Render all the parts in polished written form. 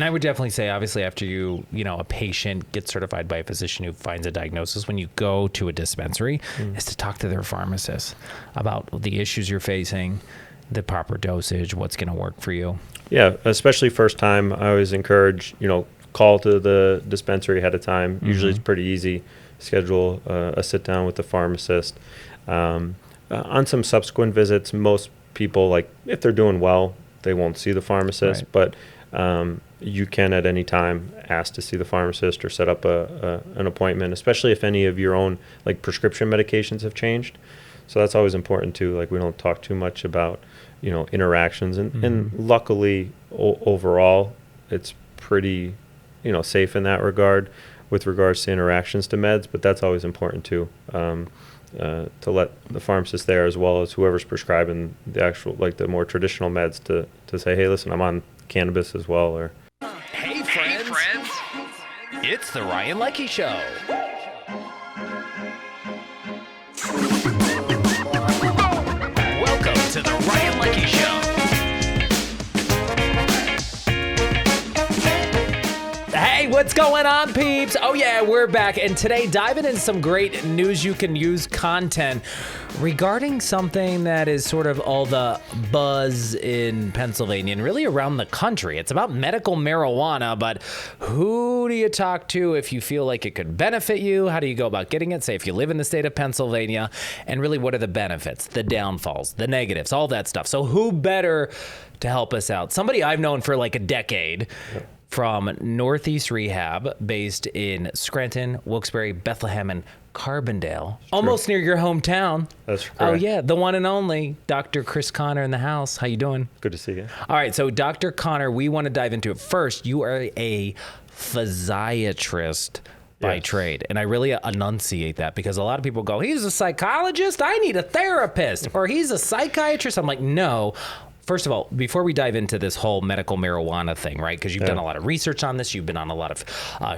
I would definitely say, obviously, after a patient gets certified by a physician who finds a diagnosis, when you go to a dispensary, is to talk to their pharmacist about the issues you're facing, the proper dosage, what's going to work for you. Yeah, especially first time, I always encourage, call to the dispensary ahead of time. Mm-hmm. Usually it's pretty easy. Schedule a sit down with the pharmacist. On some subsequent visits, most people, if they're doing well, they won't see the pharmacist, right. But you can at any time ask to see the pharmacist or set up an appointment, especially if any of your own prescription medications have changed. So that's always important too. We don't talk too much about interactions, and luckily overall it's pretty safe in that regard with regards to interactions to meds. But that's always important too, to let the pharmacist there, as well as whoever's prescribing the actual the more traditional meds, to say, hey, listen, I'm on cannabis as well. Or hey friends, it's the Ryan Leckey Show. Welcome to the Ryan Leckey Show. Hey, what's going on, peeps? Oh yeah, we're back, and today diving into some great news you can use content regarding something that is sort of all the buzz in Pennsylvania and really around the country. It's about medical marijuana, but who do you talk to if you feel like it could benefit you? How do you go about getting it? Say if you live in the state of Pennsylvania, and really what are the benefits, the downfalls, the negatives, all that stuff. So who better to help us out? Somebody I've known for a decade. From Northeast Rehab, based in Scranton, Wilkes-Barre, Bethlehem, and Carbondale. Almost near your hometown. That's correct. Oh, yeah, the one and only Dr. Chris Connor in the house. How you doing? Good to see you. All right, so Dr. Connor, we want to dive into it. First, you are a physiatrist by trade. And I really enunciate that because a lot of people go, he's a psychologist? I need a therapist. Or he's a psychiatrist? I'm like, no. First of all, before we dive into this whole medical marijuana thing, right? Because you've done a lot of research on this. You've been on a lot of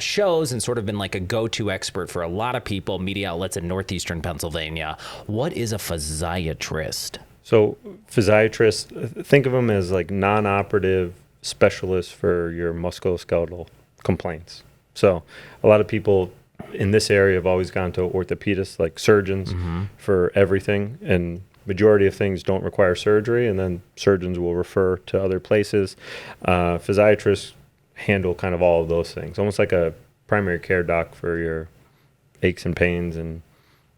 shows and sort of been a go-to expert for a lot of people, media outlets in northeastern Pennsylvania. What is a physiatrist? So physiatrists, think of them as non-operative specialists for your musculoskeletal complaints. So a lot of people in this area have always gone to orthopedists, surgeons, for everything. And majority of things don't require surgery, and then surgeons will refer to other places. Physiatrists handle kind of all of those things, almost like a primary care doc for your aches and pains and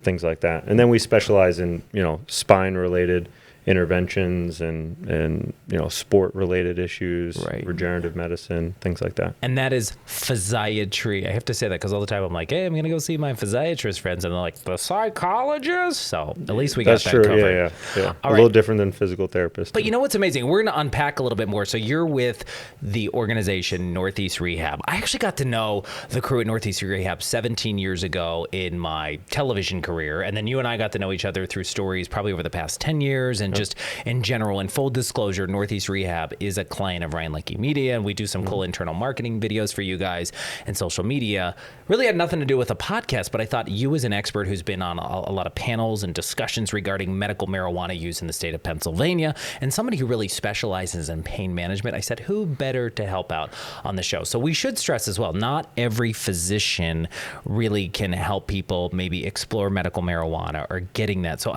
things like that. And then we specialize in, spine-related interventions and sport-related issues, right. Regenerative medicine, things like that. And that is physiatry. I have to say that because all the time I'm like, hey, I'm going to go see my physiatrist friends, and they're like, the psychologist? So at least we got that true. covered. Yeah. A little different than physical therapist. But you know what's amazing? We're going to unpack a little bit more. So you're with the organization Northeast Rehab. I actually got to know the crew at Northeast Rehab 17 years ago in my television career, and then you and I got to know each other through stories probably over the past 10 years, and just in general. And full disclosure, Northeast Rehab is a client of Ryan Leckey Media, and we do some cool internal marketing videos for you guys and social media. Really had nothing to do with a podcast, but I thought you as an expert who's been on a lot of panels and discussions regarding medical marijuana use in the state of Pennsylvania, and somebody who really specializes in pain management, I said, who better to help out on the show? So we should stress as well, not every physician really can help people maybe explore medical marijuana or getting that. So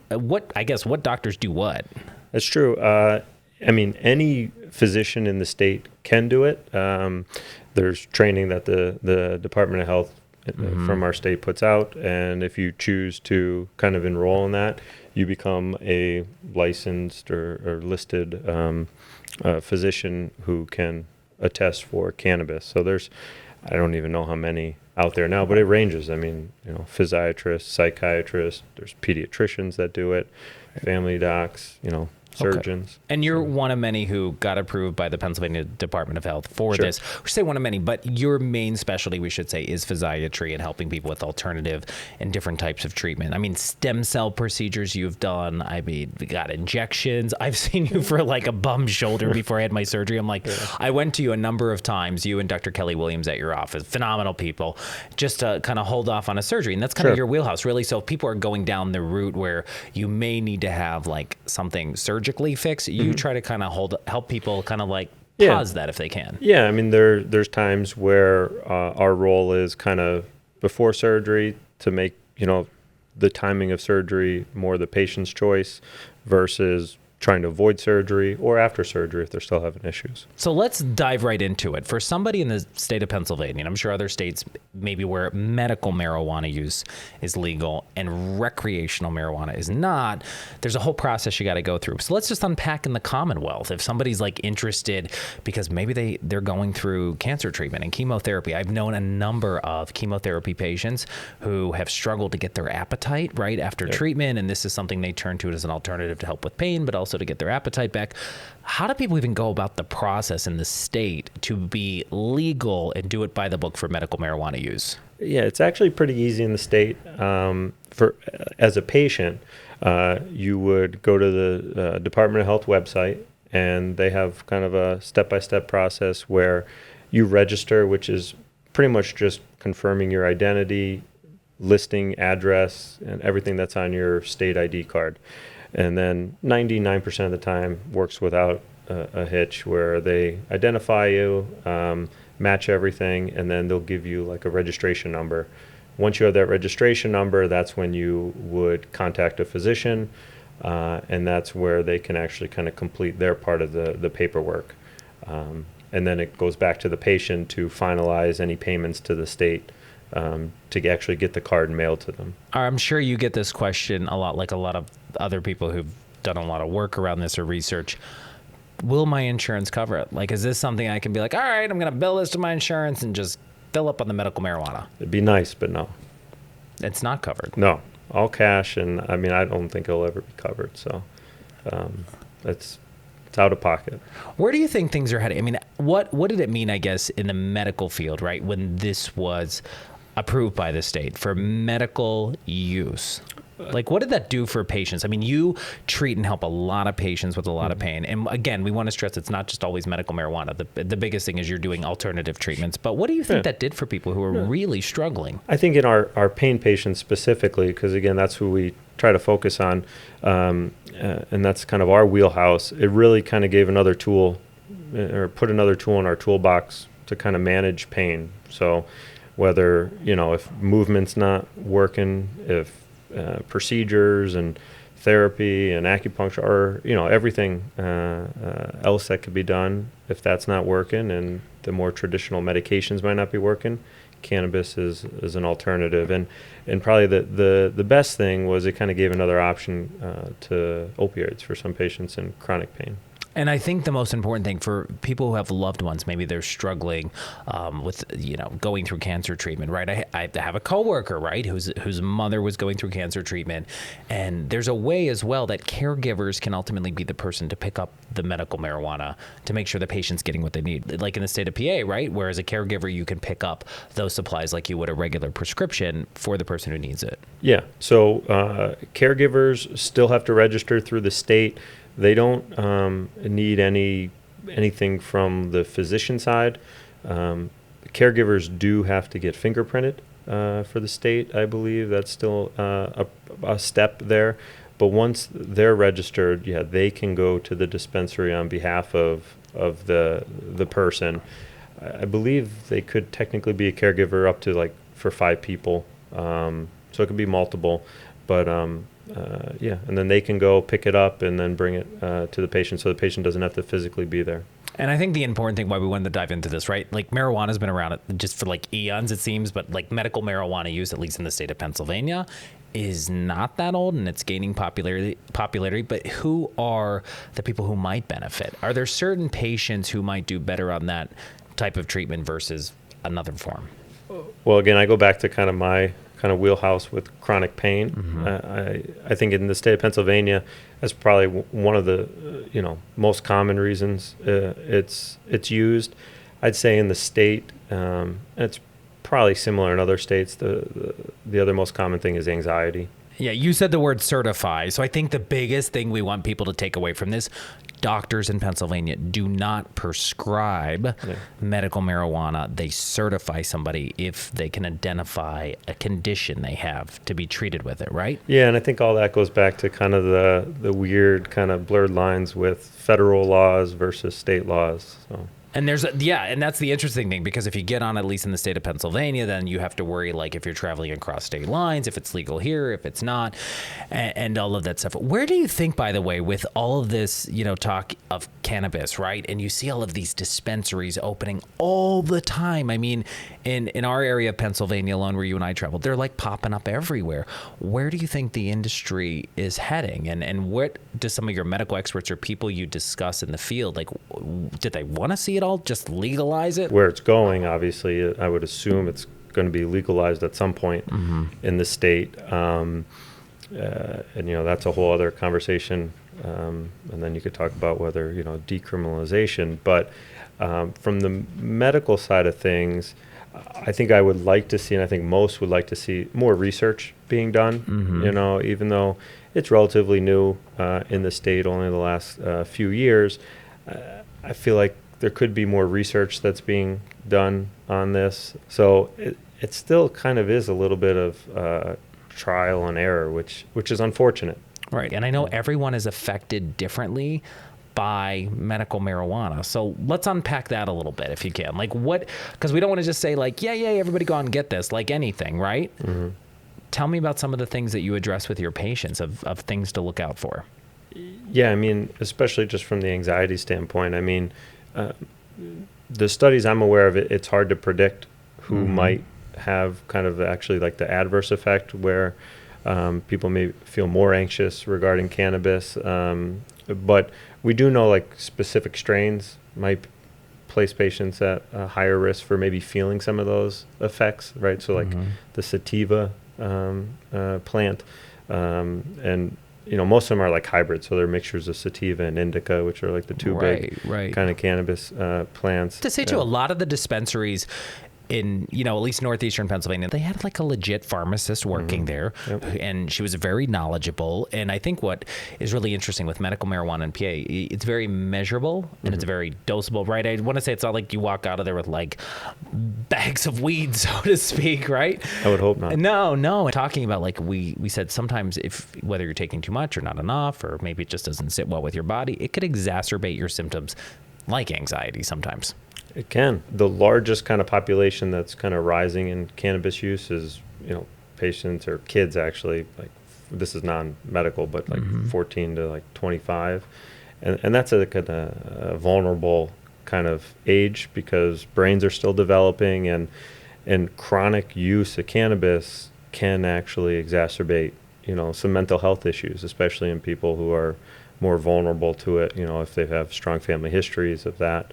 what doctors do what? That's true. Any physician in the state can do it. There's training that the Department of Health from our state puts out, and if you choose to kind of enroll in that, you become a licensed or listed physician who can attest for cannabis. So I don't even know how many out there now, but it ranges. Physiatrists, psychiatrists, there's pediatricians that do it, family docs, surgeons. Okay. And you're one of many who got approved by the Pennsylvania Department of Health for this. We should say one of many, but your main specialty, we should say, is physiatry and helping people with alternative and different types of treatment. Stem cell procedures you've done. We got injections. I've seen you for a bum shoulder before I had my surgery. I'm like, I went to you a number of times, you and Dr. Kelly Williams at your office, phenomenal people, just to kind of hold off on a surgery. And that's kind of your wheelhouse, really. So if people are going down the route where you may need to have something surgically fixed, you try to kind of help people kind of pause that if they can. Yeah, I mean, there's times where our role is kind of before surgery to make, the timing of surgery more the patient's choice versus trying to avoid surgery, or after surgery if they're still having issues. So let's dive right into it. For somebody in the state of Pennsylvania, and I'm sure other states maybe where medical marijuana use is legal and recreational marijuana is not, there's a whole process you got to go through. So let's just unpack in the Commonwealth. If somebody's like interested because maybe they're going through cancer treatment and chemotherapy. I've known a number of chemotherapy patients who have struggled to get their appetite right after treatment, and this is something they turn to as an alternative to help with pain, but also to get their appetite back. How do people even go about the process in the state to be legal and do it by the book for medical marijuana use? Yeah, it's actually pretty easy in the state. As a patient, you would go to the Department of Health website, and they have kind of a step-by-step process where you register, which is pretty much just confirming your identity, listing, address, and everything that's on your state ID card. And then 99% of the time works without a hitch, where they identify you, match everything, and then they'll give you like a registration number. Once you have that registration number, that's when you would contact a physician, and that's where they can actually kind of complete their part of the paperwork. And then it goes back to the patient to finalize any payments to the state to actually get the card mailed to them. I'm sure you get this question a lot, like a lot of other people who've done a lot of work around this or research. Will my insurance cover it? Like, is this something I can be like, all right, I'm going to bill this to my insurance and just fill up on the medical marijuana? It'd be nice, but no. It's not covered. No, all cash, and I mean, I don't think it'll ever be covered. So it's out of pocket. Where do you think things are heading? I mean, what did it mean, I guess, in the medical field, right, when this was approved by the state for medical use? Like, what did that do for patients? I mean, you treat and help a lot of patients with a lot of pain. And again, we want to stress it's not just always medical marijuana. The biggest thing is you're doing alternative treatments. But what do you think that did for people who are really struggling? I think in our pain patients specifically, because again, that's who we try to focus on, and that's kind of our wheelhouse, it really kind of gave another tool, or put another tool in our toolbox to kind of manage pain. So whether, if movement's not working, if procedures and therapy and acupuncture, or everything else that could be done, if that's not working and the more traditional medications might not be working, cannabis is an alternative. And probably the best thing was it kind of gave another option to opioids for some patients in chronic pain. And I think the most important thing for people who have loved ones, maybe they're struggling with, going through cancer treatment, right? I have a coworker, right, whose mother was going through cancer treatment. And there's a way as well that caregivers can ultimately be the person to pick up the medical marijuana to make sure the patient's getting what they need. Like in the state of PA, right? Whereas a caregiver, you can pick up those supplies like you would a regular prescription for the person who needs it. Yeah. So caregivers still have to register through the state. They don't need anything from the physician side. Caregivers do have to get fingerprinted for the state, I believe. That's still a step there. But once they're registered, they can go to the dispensary on behalf of the person. I believe they could technically be a caregiver up to for 5 people. So it could be multiple, but and then they can go pick it up and then bring it to the patient, so the patient doesn't have to physically be there. And I think the important thing why we wanted to dive into this, right? Like marijuana's been around just for eons, it seems, but medical marijuana use, at least in the state of Pennsylvania, is not that old, and it's gaining popularity. But who are the people who might benefit? Are there certain patients who might do better on that type of treatment versus another form? Well, again, I go back to kind of my wheelhouse with chronic pain. Mm-hmm. I think in the state of Pennsylvania, that's probably one of the most common reasons it's used. I'd say in the state, it's probably similar in other states. The other most common thing is anxiety. Yeah, you said the word certify. So I think the biggest thing we want people to take away from this, doctors in Pennsylvania do not prescribe medical marijuana. They certify somebody if they can identify a condition they have to be treated with it, right? Yeah, and I think all that goes back to kind of the weird kind of blurred lines with federal laws versus state laws. So And and that's the interesting thing, because if you get on, at least in the state of Pennsylvania, then you have to worry, like, if you're traveling across state lines, if it's legal here, if it's not, and all of that stuff. Where do you think, by the way, with all of this, talk of cannabis, right? And you see all of these dispensaries opening all the time. I mean, in our area of Pennsylvania alone, where you and I traveled, they're like popping up everywhere. Where do you think the industry is heading? And what do some of your medical experts or people you discuss in the field, like, did they want to see it all just legalize it? Where it's going, obviously, I would assume it's going to be legalized at some point in the state. And, that's a whole other conversation. And then you could talk about whether, decriminalization. But from the medical side of things, I think I would like to see, and I think most would like to see, more research being done. Even though it's relatively new in the state, only the last few years, I feel like there could be more research that's being done on this. So it still kind of is a little bit of trial and error, which is unfortunate. Right. And I know everyone is affected differently by medical marijuana. So let's unpack that a little bit, if you can. Like, because we don't want to just say, like, yeah, everybody go out and get this, like anything, right? Mm-hmm. Tell me about some of the things that you address with your patients of things to look out for. Yeah, I mean, especially just from the anxiety standpoint. I mean, the studies I'm aware of, it's hard to predict who might have kind of actually like the adverse effect where people may feel more anxious regarding cannabis. But we do know, like, specific strains might place patients at a higher risk for maybe feeling some of those effects, right? So like the sativa plant, and most of them are like hybrids, so they're mixtures of sativa and indica, which are like the two big kind of cannabis plants. To say too, a lot of the dispensaries in, at least northeastern Pennsylvania, they had like a legit pharmacist working there, and she was very knowledgeable. And I think what is really interesting with medical marijuana in PA, it's very measurable and it's very dosable, right? I want to say it's not like you walk out of there with like bags of weed, so to speak, right? I would hope not. No. Talking about, like, we said, sometimes whether you're taking too much or not enough, or maybe it just doesn't sit well with your body, it could exacerbate your symptoms like anxiety sometimes. It can. The largest kind of population that's kind of rising in cannabis use is, patients or kids, actually, like, this is non-medical, but like 14 to like 25. And that's a kind of vulnerable kind of age, because brains are still developing, and chronic use of cannabis can actually exacerbate, some mental health issues, especially in people who are more vulnerable to it, if they have strong family histories of that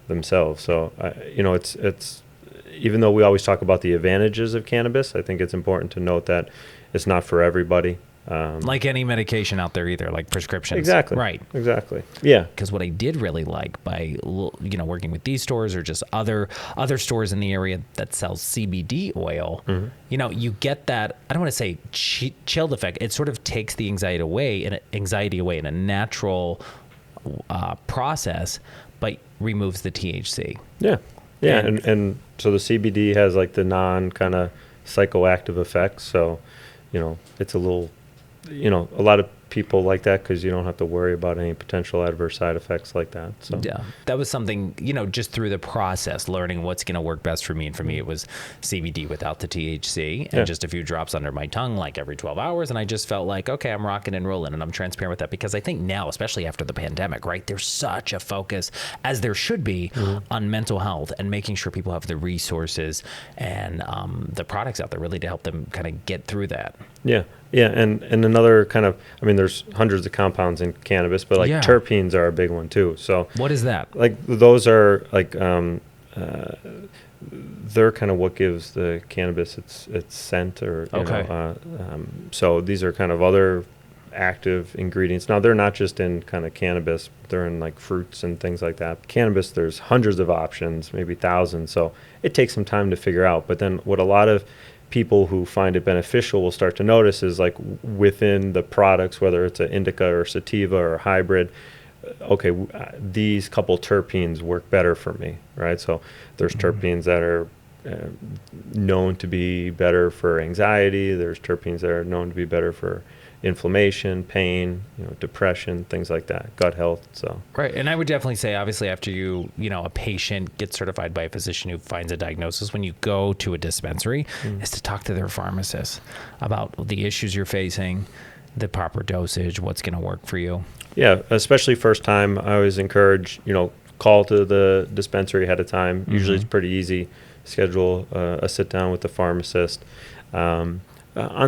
themselves. So, it's even though we always talk about the advantages of cannabis, I think it's important to note that it's not for everybody. Like any medication out there either, like prescriptions. Exactly. Right. Exactly. Yeah. Because what I did really like by, working with these stores or just other stores in the area that sells CBD oil, you get that, I don't want to say chilled effect. It sort of takes the anxiety away in a natural process, but removes the THC. Yeah. Yeah. And so the CBD has like the non kind of psychoactive effects. So, it's a little, a lot of people like that because you don't have to worry about any potential adverse side effects like that. So yeah, that was something, just through the process, learning what's going to work best for me. And for me, it was CBD without the THC and just a few drops under my tongue, like every 12 hours. And I just felt like, okay, I'm rocking and rolling, and I'm transparent with that, because I think now, especially after the pandemic, right, there's such a focus, as there should be, on mental health and making sure people have the resources and the products out there really to help them kind of get through that. Yeah. Yeah, and another kind of, there's hundreds of compounds in cannabis, but like terpenes are a big one too. So what is that? Like, those are like, they're kind of what gives the cannabis its scent, or so these are kind of other active ingredients. Now, they're not just in kind of cannabis, they're in like fruits and things like that. Cannabis, there's hundreds of options, maybe thousands. So it takes some time to figure out. But then what a lot of people who find it beneficial will start to notice is, like, within the products, whether it's an indica or sativa or hybrid, these couple terpenes work better for me, right? So there's terpenes that are known to be better for anxiety. There's terpenes that are known to be better for inflammation, pain, depression, things like that, gut health. So right. And I would definitely say, obviously, after a patient gets certified by a physician who finds a diagnosis, when you go to a dispensary, is to talk to their pharmacist about the issues you're facing, the proper dosage, what's going to work for you. Yeah, especially first time, I always encourage, call to the dispensary ahead of time. Usually it's pretty easy. Schedule a sit down with the pharmacist. On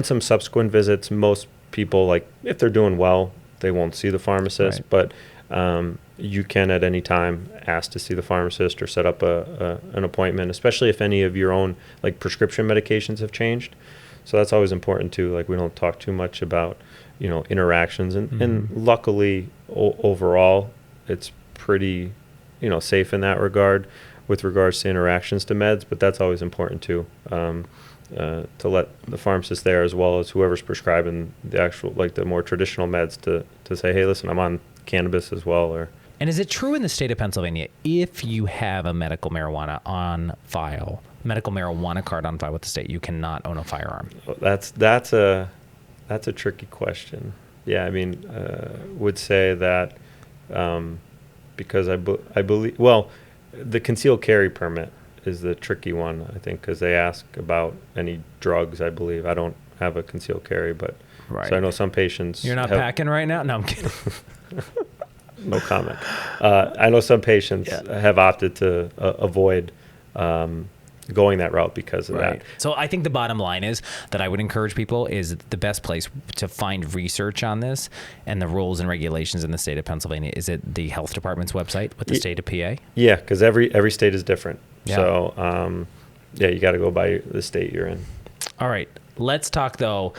some subsequent visits, most people, like if they're doing well, they won't see the pharmacist, right. but you can at any time ask to see the pharmacist or set up an appointment, especially if any of your own like prescription medications have changed. So that's always important too. Like we don't talk too much about, interactions, and luckily overall it's pretty, safe in that regard with regards to interactions to meds, but that's always important too. To let the pharmacist there, as well as whoever's prescribing the actual, like the more traditional meds, to say, hey, listen, I'm on cannabis as well. And is it true in the state of Pennsylvania, if you have a medical marijuana card on file with the state, you cannot own a firearm? That's a tricky question. Yeah, I mean, would say that because I believe, well, the concealed carry permit is the tricky one, I think, because they ask about any drugs, I believe. I don't have a concealed carry, but right. So I know some patients. You're not packing right now? No, I'm kidding. No comment. I know some patients have opted to avoid going that route because of that. So I think the bottom line is that I would encourage people is the best place to find research on this and the rules and regulations in the state of Pennsylvania. Is it the health department's website with the state of PA? Yeah, because every state is different. Yeah. So you got to go by the state you're in. All right. Let's talk though,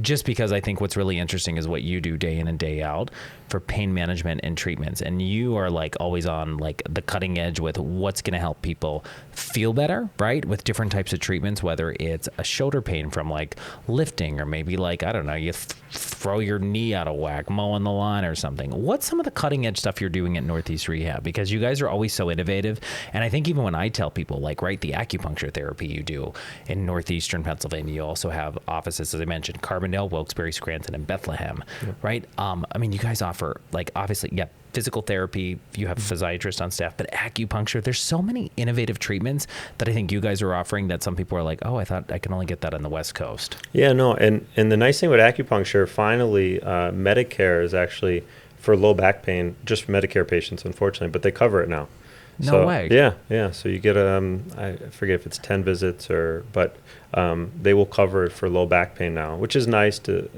just because I think what's really interesting is what you do day in and day out for pain management and treatments. And you are like always on like the cutting edge with what's going to help people feel better, right? With different types of treatments, whether it's a shoulder pain from like lifting, or maybe like, I don't know, you throw your knee out of whack, mowing the lawn or something. What's some of the cutting edge stuff you're doing at Northeast Rehab? Because you guys are always so innovative. And I think even when I tell people like, right, the acupuncture therapy you do in Northeastern Pennsylvania, you also have offices, as I mentioned, Carbondale, Wilkes-Barre, Scranton, and Bethlehem, right? I mean, you guys offer like obviously, physical therapy, you have physiatrists on staff, but acupuncture, there's so many innovative treatments that I think you guys are offering that some people are like, oh, I thought I can only get that on the West Coast. Yeah, no. And the nice thing with acupuncture, finally, Medicare is actually for low back pain, just Medicare patients, unfortunately, but they cover it now. No way. Yeah. So you get I forget if it's 10 visits but they will cover it for low back pain now, which is nice to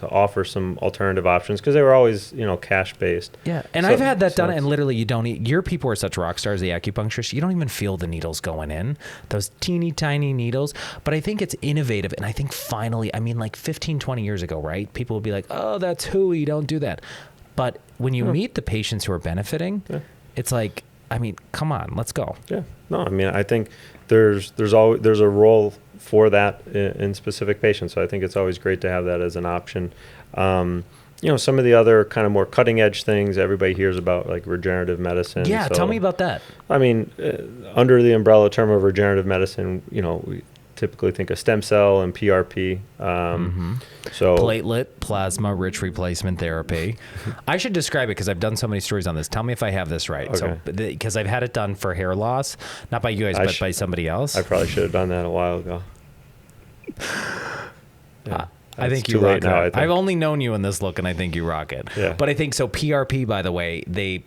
offer some alternative options, because they were always cash based. Yeah, and I've had that done, and literally your people are such rock stars, the acupuncturists. You don't even feel the needles going in, those teeny tiny needles. But I think it's innovative, and I think finally, I mean, like 15, 20 years ago, right? People would be like, oh, that's hooey, don't do that. But when you meet the patients who are benefiting, it's like, I mean, come on, let's go. Yeah. No, I mean, I think there's a role for that in specific patients. So I think it's always great to have that as an option. Some of the other kind of more cutting edge things everybody hears about, like regenerative medicine. Yeah, tell me about that. I mean, under the umbrella term of regenerative medicine, we typically think of stem cell and PRP. So platelet plasma rich replacement therapy. I should describe it because I've done so many stories on this. Tell me if I have this right. Okay. So because I've had it done for hair loss, not by you guys, but by somebody else. I probably should have done that a while ago. Yeah. I think you rock it. I've only known you in this look, and I think you rock it. Yeah. But I think so. PRP, by the way, they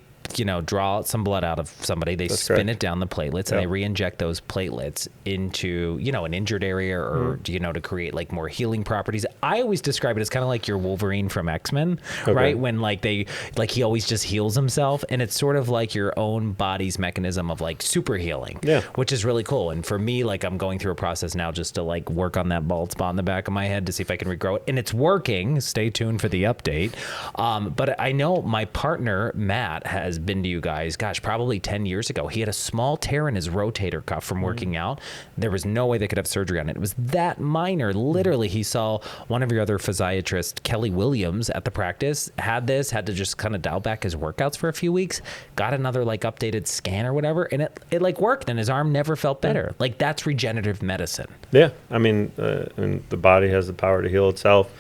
draw some blood out of somebody. They spin it down the platelets, and they re-inject those platelets into, an injured area or, to create like more healing properties. I always describe it as kind of like your Wolverine from X-Men, right? When he always just heals himself, and it's sort of like your own body's mechanism of like super healing, which is really cool. And for me, like I'm going through a process now just to like work on that bald spot in the back of my head to see if I can regrow it. And it's working. Stay tuned for the update. But I know my partner, Matt, has has been to you guys, gosh, probably 10 years ago. He had a small tear in his rotator cuff from working out. There was no way they could have surgery on it. It was that minor. Literally, he saw one of your other physiatrists, Kelly Williams, at the practice, had to just kind of dial back his workouts for a few weeks, got another like updated scan or whatever, and it like worked, and his arm never felt better. Like, that's regenerative medicine. Yeah. I mean, and the body has the power to heal itself.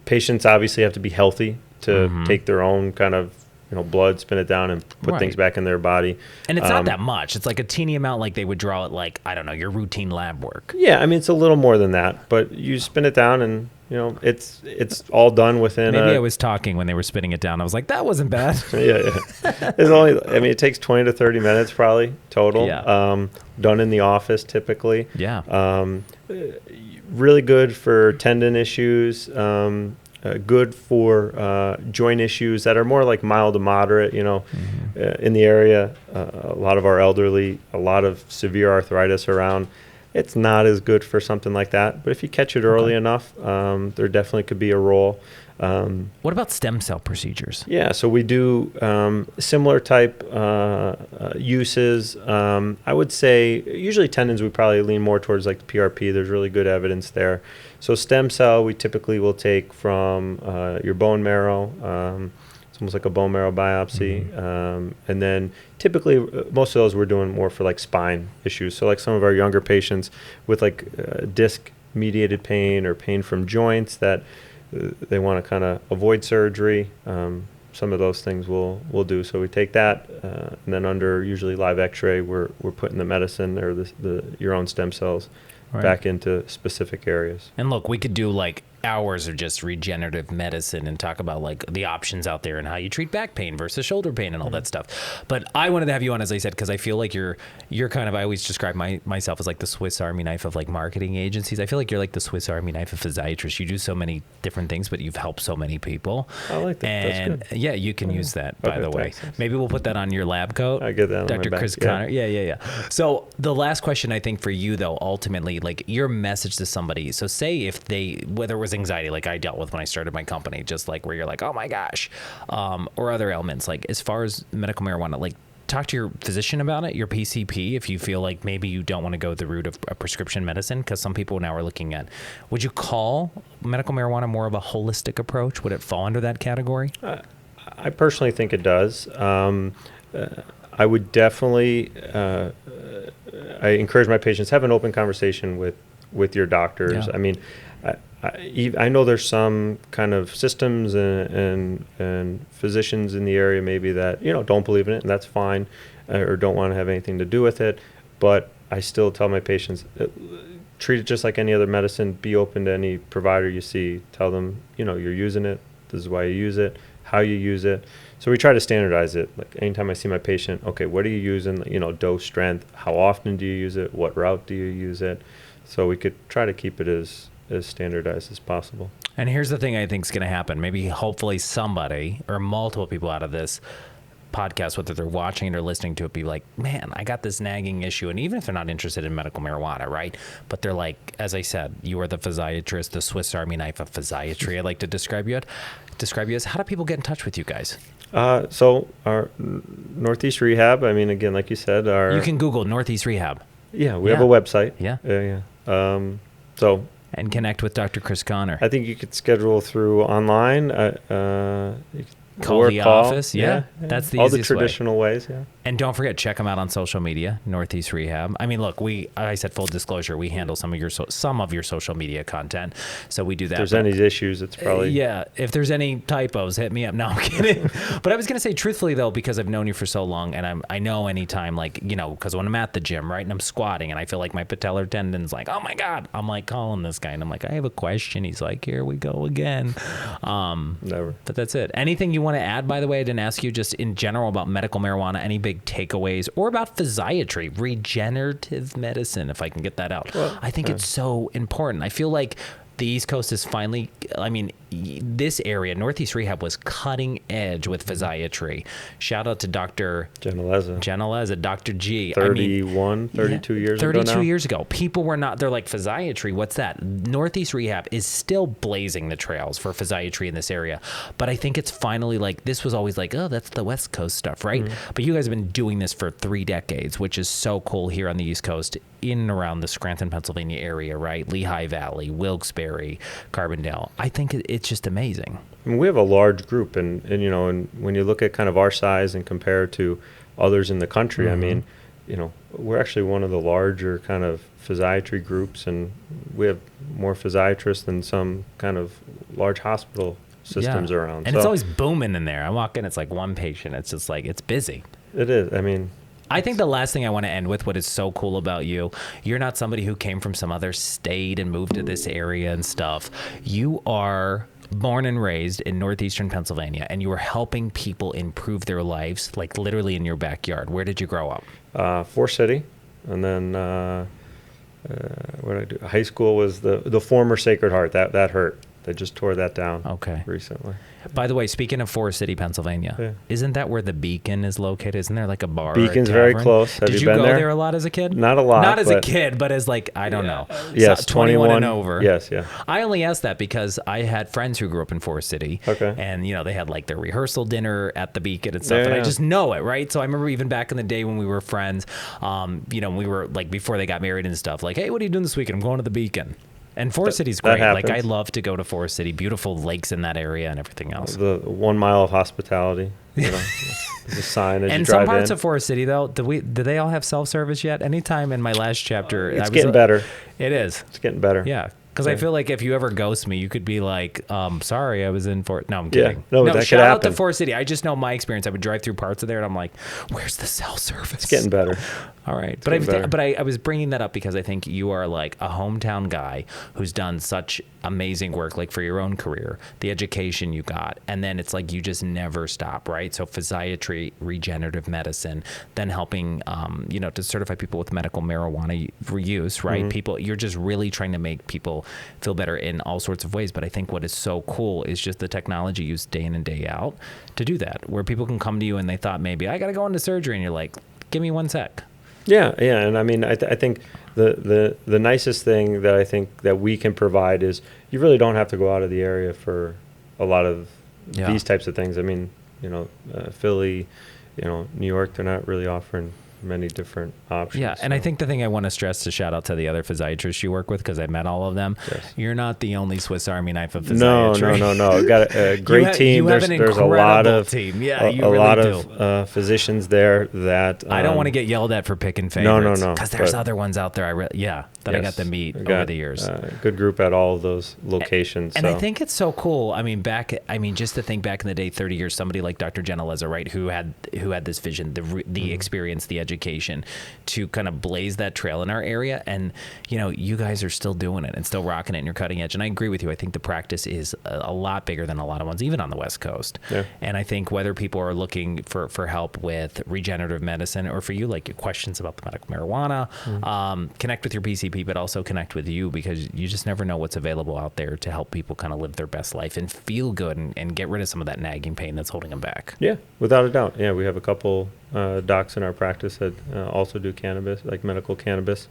Patients obviously have to be healthy to take their own kind of, blood, spin it down, and put things back in their body. And it's not that much. It's like a teeny amount, like they would draw it, like, I don't know, your routine lab work. Yeah, I mean, it's a little more than that, but you spin it down and, it's all done within Maybe I was talking when they were spinning it down. I was like, that wasn't bad. Yeah. It takes 20 to 30 minutes probably total. Yeah. Done in the office typically. Yeah. Really good for tendon issues. Good for joint issues that are more like mild to moderate, in the area. A lot of our elderly, a lot of severe arthritis around. It's not as good for something like that. But if you catch it early enough, there definitely could be a role. What about stem cell procedures? Yeah, so we do similar type uses. I would say usually tendons we probably lean more towards like the PRP. There's really good evidence there. So stem cell we typically will take from your bone marrow. It's almost like a bone marrow biopsy. And then typically most of those we're doing more for like spine issues. So like some of our younger patients with like disc mediated pain or pain from joints that they want to kind of avoid surgery. Some of those things we'll do. So we take that, and then under usually live X-ray, we're putting the medicine or your own stem cells back into specific areas. And look, we could do like hours of just regenerative medicine and talk about like the options out there and how you treat back pain versus shoulder pain and all that stuff. But I wanted to have you on, as I said, because I feel like you're kind of, I always describe myself as like the Swiss Army knife of like marketing agencies. I feel like you're like the Swiss Army knife of physiatrists. You do so many different things, but you've helped so many people. I like that. And that's good. Yeah, you can use that, by the way. Thanks. Maybe we'll put that on your lab coat. I get that on Dr. my back. Chris Connor. Yeah. So the last question I think for you though, ultimately, like your message to somebody. So say if whether it was anxiety, like I dealt with when I started my company, just like where you're like, oh my gosh, or other ailments, like as far as medical marijuana, like talk to your physician about it, your PCP, if you feel like maybe you don't want to go the route of a prescription medicine, because some people now are looking at, would you call medical marijuana more of a holistic approach? Would it fall under that category? I personally think it does. I would definitely, I encourage my patients, have an open conversation with your doctors. Yeah. I mean, I know there's some kind of systems and physicians in the area maybe that, don't believe in it, and that's fine, or don't want to have anything to do with it. But I still tell my patients, treat it just like any other medicine. Be open to any provider you see. Tell them, you're using it. This is why you use it, how you use it. So we try to standardize it. Like anytime I see my patient, okay, what are you using? Dose, strength, how often do you use it? What route do you use it? So we could try to keep it as standardized as possible. And here's the thing I think is going to happen. Maybe hopefully somebody or multiple people out of this podcast, whether they're watching it or listening to it, be like, man, I got this nagging issue. And even if they're not interested in medical marijuana, right? But they're like, as I said, you are the physiatrist, the Swiss Army knife of physiatry. I like to describe you as. How do people get in touch with you guys? So our Northeast Rehab, I mean, again, like you said, you can Google Northeast Rehab. Yeah, we have a website. Yeah. And connect with Dr. Chris Connor. I think you could schedule through online. You could call the office. Yeah. That's the all easiest the traditional ways. Yeah. And don't forget, check them out on social media, Northeast Rehab. I mean, look, I said full disclosure, we handle some of your social media content, so we do that. If there's any issues, it's probably if there's any typos, hit me up. No, I'm kidding. But I was gonna say, truthfully though, because I've known you for so long, and I know anytime, like, because when I'm at the gym, right, and I'm squatting, and I feel like my patellar tendon's like, oh my god, I'm like calling this guy, and I'm like, I have a question. He's like, here we go again. Never. But that's it. Anything you want to add? By the way, I didn't ask you just in general about medical marijuana. Any big takeaways, or about physiatry, regenerative medicine, if I can get that out. Well, I think it's so important. I feel like the East Coast is finally, this area, Northeast Rehab, was cutting edge with physiatry. Shout out to Dr. Geneleza, Dr. G. 32 years ago now. 32 years ago. People were not, they're like, physiatry, what's that? Northeast Rehab is still blazing the trails for physiatry in this area. But I think it's finally like, this was always like, oh, that's the West Coast stuff, right? But you guys have been doing this for 3 decades, which is so cool here on the East Coast, in and around the Scranton, Pennsylvania area, right? Lehigh Valley, Wilkes-Barre, Carbondale. I think it's just amazing. I mean, we have a large group, and when you look at kind of our size and compare to others in the country, I mean, we're actually one of the larger kind of physiatry groups, and we have more physiatrists than some kind of large hospital systems around. And it's always booming in there. I walk in, it's like one patient. It's just like, it's busy. It is. I mean, I think the last thing I want to end with, what is so cool about you, you're not somebody who came from some other state and moved to this area and stuff. You are born and raised in northeastern Pennsylvania, and you are helping people improve their lives, like literally in your backyard. Where did you grow up? Forest City, and then what did I do? High school was the former Sacred Heart. That hurt. They just tore that down recently. By the way, speaking of Forest City, Pennsylvania, isn't that where the Beacon is located? Isn't there like a bar? Beacon's very close. Did you go there a lot as a kid? Not a lot. Not as a kid, but as like, I don't know. Yes, 21 and over. Yes, yeah. I only asked that because I had friends who grew up in Forest City. Okay. And, they had like their rehearsal dinner at the Beacon and stuff. And I just know it, right? So I remember even back in the day when we were friends, we were like, before they got married and stuff, like, hey, what are you doing this weekend? I'm going to the Beacon. And Forest City's great. Like, I love to go to Forest City. Beautiful lakes in that area and everything else. The 1 mile of hospitality. The sign as and you drive in. some parts of Forest City, though, do they all have self-service yet? Anytime in my last chapter, it's getting better. It is. It's getting better. Yeah. Because I feel like if you ever ghost me, you could be like, sorry, I was in Forest. No, I'm kidding. Yeah, that shout could out to happen. Forest City. I just know my experience. I would drive through parts of there, and I'm like, where's the cell service? It's getting better. All right. But I was bringing that up because I think you are like a hometown guy who's done such amazing work, like for your own career, the education you got, and then it's like you just never stop, right? So physiatry, regenerative medicine, then helping, to certify people with medical marijuana use, right? People, you're just really trying to make people feel better in all sorts of ways. But I think what is so cool is just the technology used day in and day out to do that, where people can come to you and they thought maybe I got to go into surgery, and you're like, give me 1 sec. Yeah, and I mean, I think the nicest thing that I think that we can provide is you really don't have to go out of the area for a lot of these types of things. I mean, Philly, New York, they're not really offering many different options. Yeah, and I think the thing I want to stress, to shout out to the other physiatrists you work with, because I met all of them. Yes. You're not the only Swiss Army knife of physiatry. No. Got a great team. There's a lot of team. Yeah, a lot of physicians there that I don't want to get yelled at for picking favorites. No. Because there's other ones out there. I got to meet over the years. Good group at all of those locations. And I think it's so cool. I mean, just to think back in the day, 30 years, somebody like Dr. Geneleza, right, who had this vision, the experience, the education to kind of blaze that trail in our area. And, you guys are still doing it and still rocking it, and you're cutting edge. And I agree with you. I think the practice is a lot bigger than a lot of ones, even on the West Coast. Yeah. And I think whether people are looking for help with regenerative medicine, or for you, like your questions about the medical marijuana, connect with your PCP, but also connect with you, because you just never know what's available out there to help people kind of live their best life and feel good and get rid of some of that nagging pain that's holding them back. Yeah, without a doubt. Yeah, we have a couple docs in our practice that also do cannabis, like medical cannabis,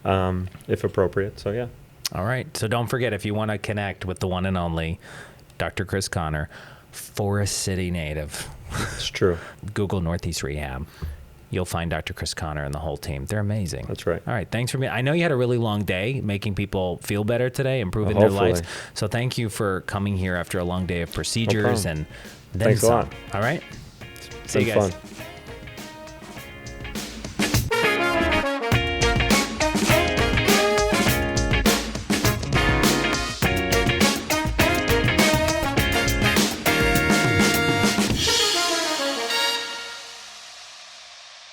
if appropriate. So, yeah. All right. So don't forget, if you want to connect with the one and only Dr. Chris Connor, Forest City native. It's true. Google Northeast Rehab. You'll find Dr. Chris Connor and the whole team. They're amazing. That's right. All right. Thanks for me. I know you had a really long day making people feel better today, improving their lives. So thank you for coming here after a long day of procedures. And then thanks a lot. All right. See you guys. Fun.